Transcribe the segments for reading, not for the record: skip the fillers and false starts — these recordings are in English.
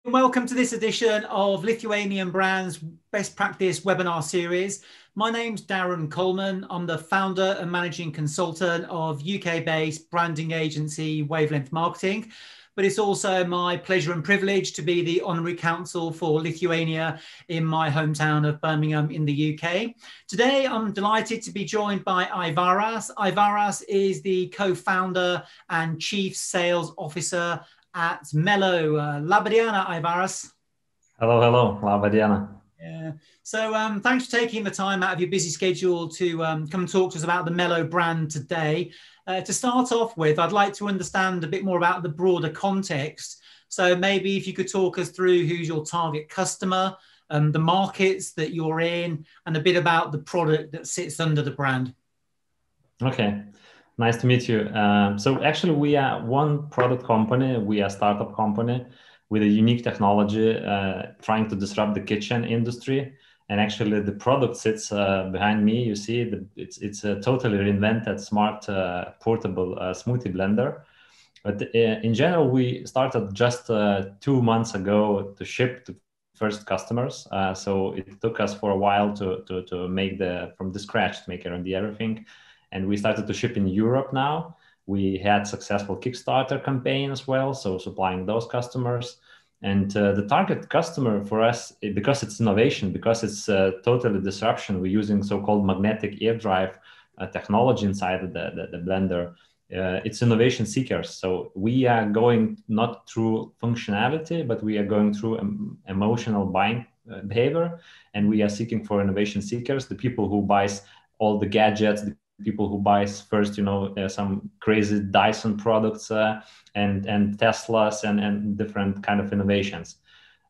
Welcome to this edition of Lithuanian Brands Best Practice webinar series. My name's Darren Coleman. I'm the founder and managing consultant of UK-based branding agency Wavelength Marketing, but it's also my pleasure and privilege to be the honorary counsel for Lithuania in my hometown of Birmingham in the UK. Today, I'm delighted to be joined by Aivaras. Aivaras is the co-founder and chief sales officer at Millo. Laba diena, Aivaras. Hello. Laba diena. Yeah. So thanks for taking the time out of your busy schedule to come and talk to us about the Millo brand today. To start off with, I'd like to understand a bit more about the broader context. So maybe if you could talk us through who's your target customer, the markets that you're in, and a bit about the product that sits under the brand. Okay. Nice to meet you. So actually, we are one product company. We are a startup company with a unique technology trying to disrupt the kitchen industry. And actually, the product sits behind me. You see, it's a totally reinvented, smart, portable smoothie blender. But in general, we started just 2 months ago to ship to first customers. So it took us for a while to make from the scratch, to make R&D everything. And we started to ship in Europe now. We had successful Kickstarter campaign as well, so supplying those customers. And the target customer for us, because it's innovation, because it's totally disruption, we're using so-called magnetic air drive technology inside the blender. It's innovation seekers. So we are going not through functionality, but we are going through emotional buying behavior. And we are seeking for innovation seekers, the people who buys all the gadgets, the people who buys first, some crazy Dyson products and Teslas and different kind of innovations.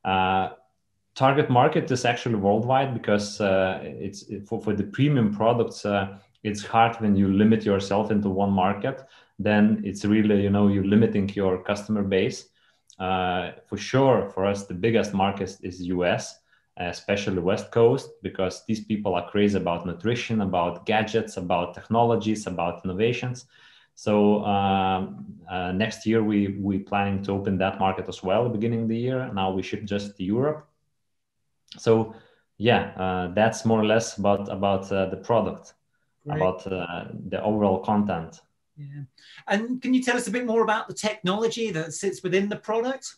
Target market is actually worldwide because it's for the premium products. It's hard when you limit yourself into one market. Then it's really, you're limiting your customer base. For sure, for us, the biggest market is US. Especially West Coast, because these people are crazy about nutrition, about gadgets, about technologies, about innovations. So next year we planning to open that market as well, beginning of the year. Now we ship just to Europe. So yeah, that's more or less about the product. Great. About the overall content. Yeah, and can you tell us a bit more about the technology that sits within the product?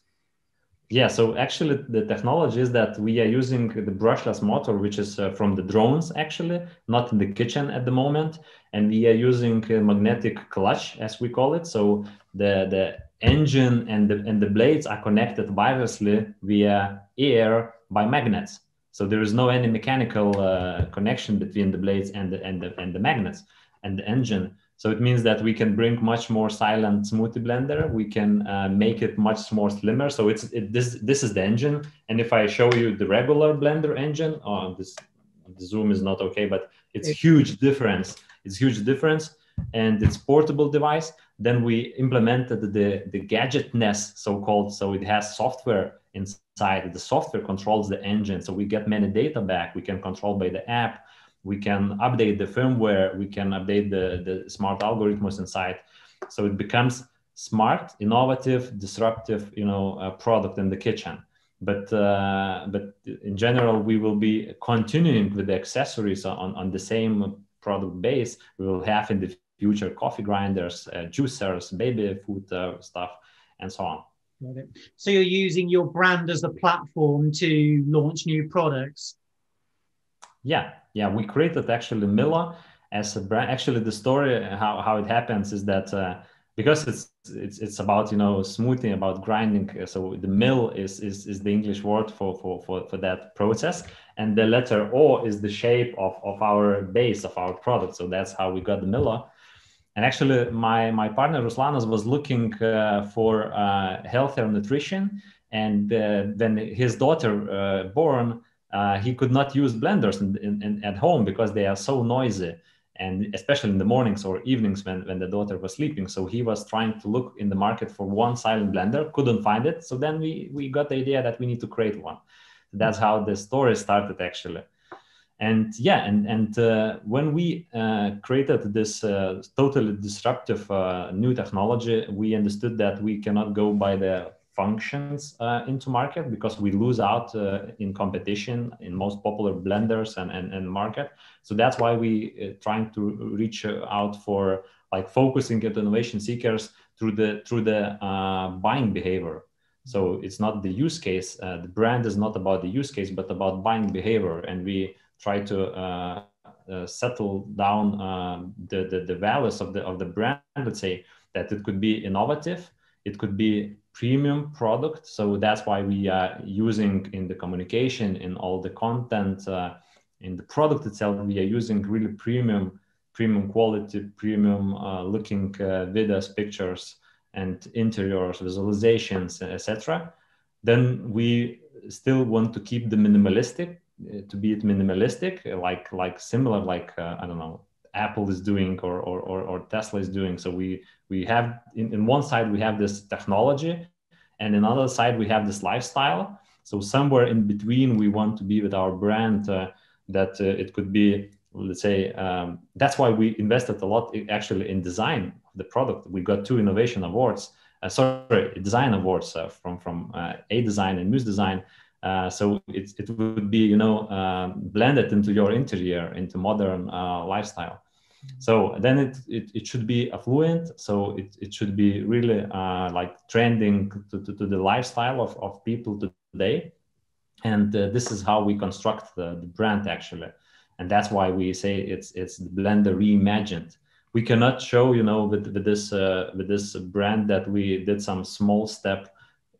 Yeah, so actually the technology is that we are using the brushless motor, which is from the drones, actually, not in the kitchen at the moment. And we are using a magnetic clutch, as we call it. So the engine and the blades are connected wirelessly via air by magnets. So there is no any mechanical connection between the blades and the magnets and the engine. So it means that we can bring much more silent smoothie blender. We can make it much more slimmer. So this is the engine. And if I show you the regular blender engine, the zoom is not okay, but it's huge difference. It's huge difference, and it's portable device. Then we implemented the gadgetness, so-called. So it has software inside. The software controls the engine. So we get many data back. We can control by the app. We can update the firmware, we can update the smart algorithms inside. So it becomes smart, innovative, disruptive, product in the kitchen. But in general, we will be continuing with the accessories on the same product base. We will have in the future coffee grinders, juicers, baby food stuff, and so on. Got it. So you're using your brand as a platform to launch new products? Yeah, we created actually Millo as a brand. Actually, the story how it happens is that because it's about smoothing, about grinding. So the mill is the English word for that process, and the letter O is the shape of our base of our product. So that's how we got the Millo. And actually, my partner Ruslanas was looking for healthier nutrition, and when his daughter born. He could not use blenders at home because they are so noisy, and especially in the mornings or evenings when the daughter was sleeping. So he was trying to look in the market for one silent blender, couldn't find it. So then we got the idea that we need to create one. That's how the story started, actually. And yeah, and when we created this totally disruptive new technology, we understood that we cannot go by the functions into market, because we lose out in competition in most popular blenders and market. So that's why we trying to reach out for like focusing at innovation seekers through the buying behavior. So it's not the use case. The brand is not about the use case, but about buying behavior. And we try to settle down the values of the brand. Let's say that it could be innovative, it could be premium product. So that's why we are using in the communication, in all the content, in the product itself, we are using really premium quality, premium looking videos, pictures, and interiors, visualizations, etc. Then we still want to keep the minimalistic, to be it minimalistic, like similar, like I don't know, Apple is doing or Tesla is doing. So we have in one side we have this technology, and in another side we have this lifestyle. So somewhere in between we want to be with our brand, that it could be, let's say, that's why we invested a lot actually in design of the product. We got 2 innovation awards, design awards from A Design and Muse Design. So it would be, blended into your interior, into modern lifestyle. So then it should be affluent. So it should be really like trending to the lifestyle of people today. And this is how we construct the brand actually. And that's why we say it's the blender reimagined. We cannot show, with this brand that we did some small step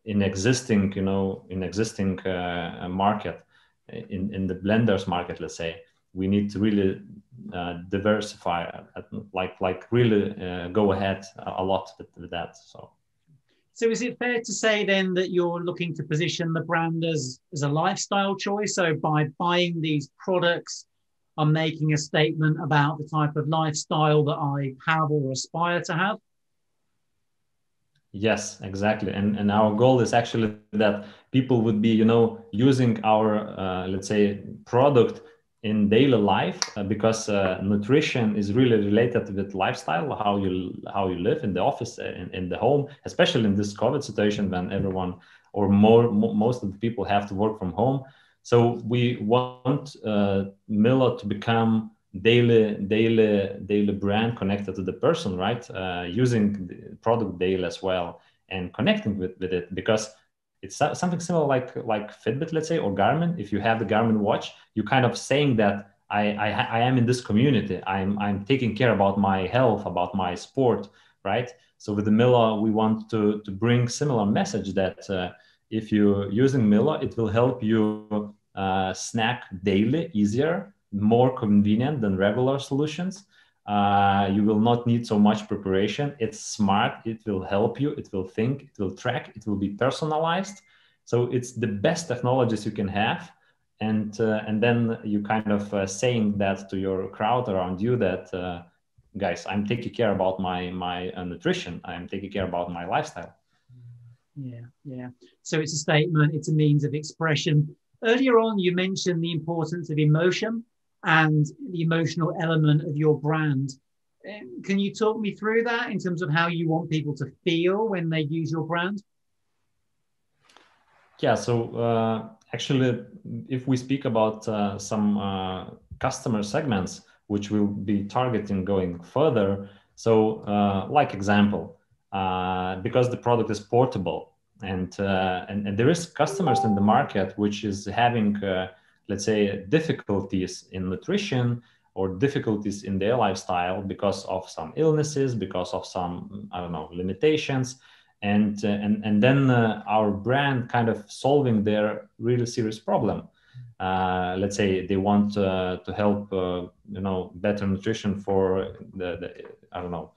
in existing, market, in the blenders market, let's say. We need to really diversify, like really go ahead a lot with that. So is it fair to say then that you're looking to position the brand as a lifestyle choice? So by buying these products, I'm making a statement about the type of lifestyle that I have or aspire to have? Yes, exactly. And our goal is actually that people would be, using our, let's say, product in daily life, because nutrition is really related with lifestyle, how you live in the office, in the home, especially in this COVID situation when everyone or most of the people have to work from home. So we want Millo to become daily brand connected to the person, right? Using the product daily as well and connecting with it, because it's something similar like Fitbit, let's say, or Garmin. If you have the Garmin watch, you kind of saying that I am in this community. I'm taking care about my health, about my sport, right? So with the Millo, we want to bring similar message that if you're using Millo, it will help you snack daily, easier, more convenient than regular solutions. You will not need so much preparation. It's smart. It will help you. It will think. It will track. It will be personalized. So it's the best technologies you can have. And then you kind of saying that to your crowd around you that, guys, I'm taking care about my nutrition. I'm taking care about my lifestyle. Yeah. So it's a statement. It's a means of expression. Earlier on, you mentioned the importance of emotion and the emotional element of your brand. Can you talk me through that in terms of how you want people to feel when they use your brand? Yeah, so actually, if we speak about some customer segments, which we'll be targeting going further, so like example, because the product is portable, and there is customers in the market which is having let's say difficulties in nutrition or difficulties in their lifestyle because of some illnesses, because of some, I don't know, limitations, and then our brand kind of solving their really serious problem. Let's say they want to help better nutrition for the I don't know,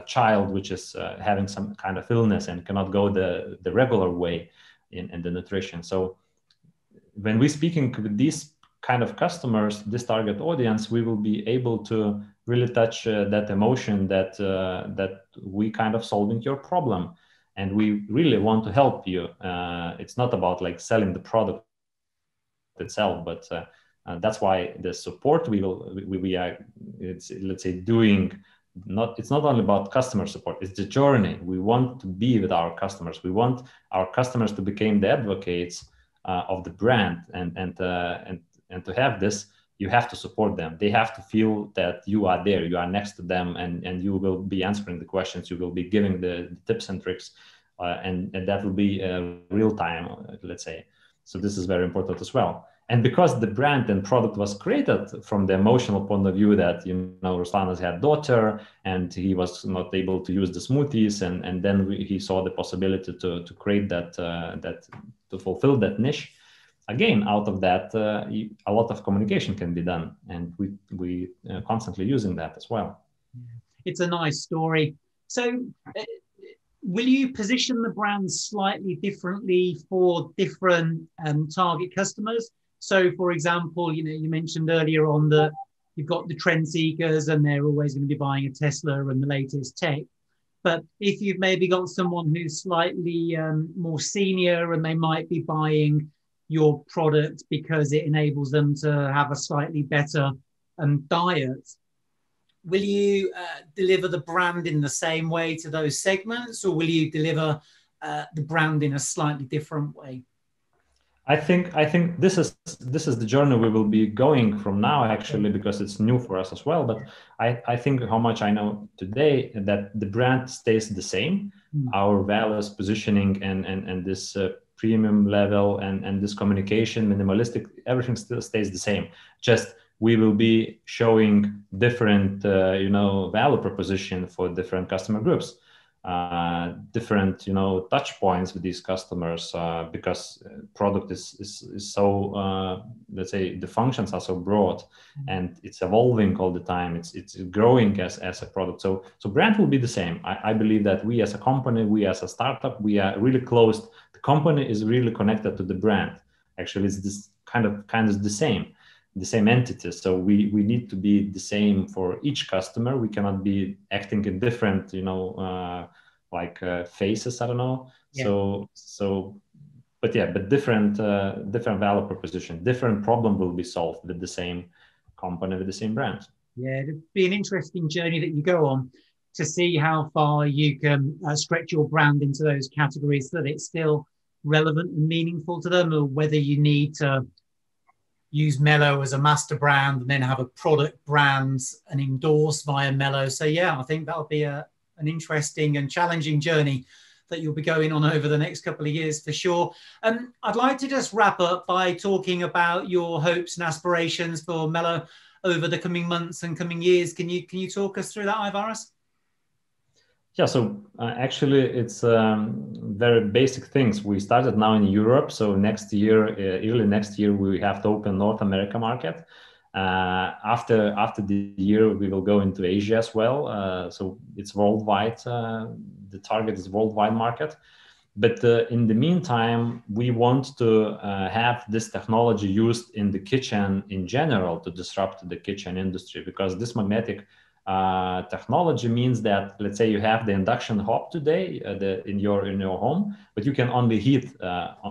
child which is having some kind of illness and cannot go the regular way in the nutrition. So when we're speaking with these kind of customers, this target audience, we will be able to really touch that emotion that we kind of solving your problem, and we really want to help you. It's not about like selling the product itself, but that's why the support we are, it's, let's say, doing It's not only about customer support, it's the journey. We want to be with our customers. We want our customers to become the advocates of the brand, and to have this, you have to support them. They have to feel that you are there, you are next to them, and you will be answering the questions, you will be giving the tips and tricks, and that will be real time, let's say. So this is very important as well. And because the brand and product was created from the emotional point of view that, Ruslanas had daughter and he was not able to use the smoothies, and then he saw the possibility to create that to fulfill that niche. Again, out of that, a lot of communication can be done, and we constantly using that as well. It's a nice story. So will you position the brand slightly differently for different target customers? So, for example, you mentioned earlier on that you've got the trend seekers and they're always going to be buying a Tesla and the latest tech. But if you've maybe got someone who's slightly more senior and they might be buying your product because it enables them to have a slightly better diet, will you deliver the brand in the same way to those segments, or will you deliver the brand in a slightly different way? I think this is the journey we will be going from now, actually, because it's new for us as well. But I think how much I know today that the brand stays the same. Our values, positioning, and this premium level and this communication, minimalistic, everything still stays the same. Just we will be showing different, value proposition for different customer groups. Different touch points with these customers, because product is so let's say the functions are so broad and it's evolving all the time. It's growing as a product. So brand will be the same. I believe that we as a company, we as a startup, we are really close. The company is really connected to the brand. Actually, it's this kind of the same entity. So we need to be the same for each customer. We cannot be acting in different, faces. I don't know. Yeah. But different value proposition, different problem will be solved with the same company, with the same brand. Yeah, it'd be an interesting journey that you go on to see how far you can stretch your brand into those categories so that it's still relevant and meaningful to them, or whether you need to use Millo as a master brand and then have a product brand and endorse via Millo. So yeah, I think that'll be an interesting and challenging journey that you'll be going on over the next couple of years for sure. I'd like to just wrap up by talking about your hopes and aspirations for Millo over the coming months and coming years. Can you talk us through that, Aivaras? Yeah, so actually it's very basic things. We started now in Europe, so early next year, we have to open North America market. After the year, we will go into Asia as well. So it's worldwide. The target is worldwide market. But in the meantime, we want to have this technology used in the kitchen in general to disrupt the kitchen industry, because this magnetic technology means that, let's say you have the induction hob today in your home, but you can only heat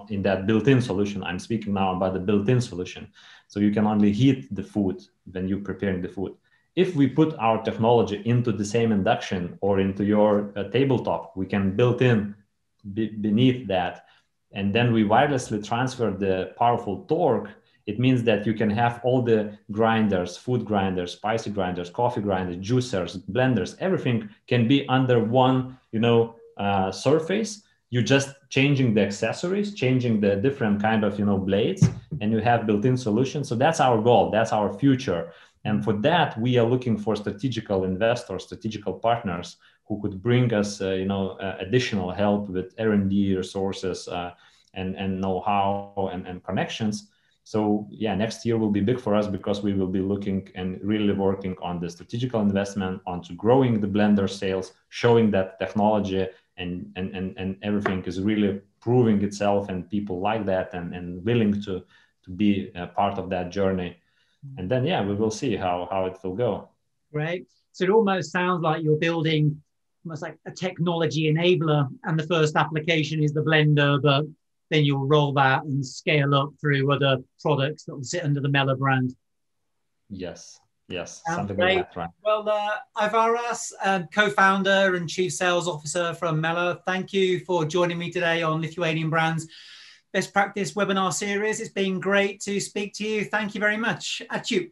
in that built-in solution. I'm speaking now about the built-in solution. So you can only heat the food when you're preparing the food. If we put our technology into the same induction or into your tabletop, we can build in beneath that, and then we wirelessly transfer the powerful torque. It means that you can have all the grinders, food grinders, spicy grinders, coffee grinders, juicers, blenders, everything can be under one, surface. You're just changing the accessories, changing the different kind of, blades, and you have built-in solutions. So that's our goal. That's our future. And for that, we are looking for strategical investors, strategical partners who could bring us, additional help with R&D resources and know-how and connections. So yeah, next year will be big for us because we will be looking and really working on the strategical investment, onto growing the blender sales, showing that technology and everything is really proving itself, and people like that and willing to be a part of that journey. And then, yeah, we will see how it will go. Right. So it almost sounds like you're building almost like a technology enabler, and the first application is the blender, but then you'll roll that and scale up through other products that will sit under the Millo brand. Yes. Yes, Sounds something great. like that, right? Well, Aivaras, co-founder and chief sales officer from Millo, thank you for joining me today on Lithuanian Brands Best Practice webinar series. It's been great to speak to you. Thank you very much. At you.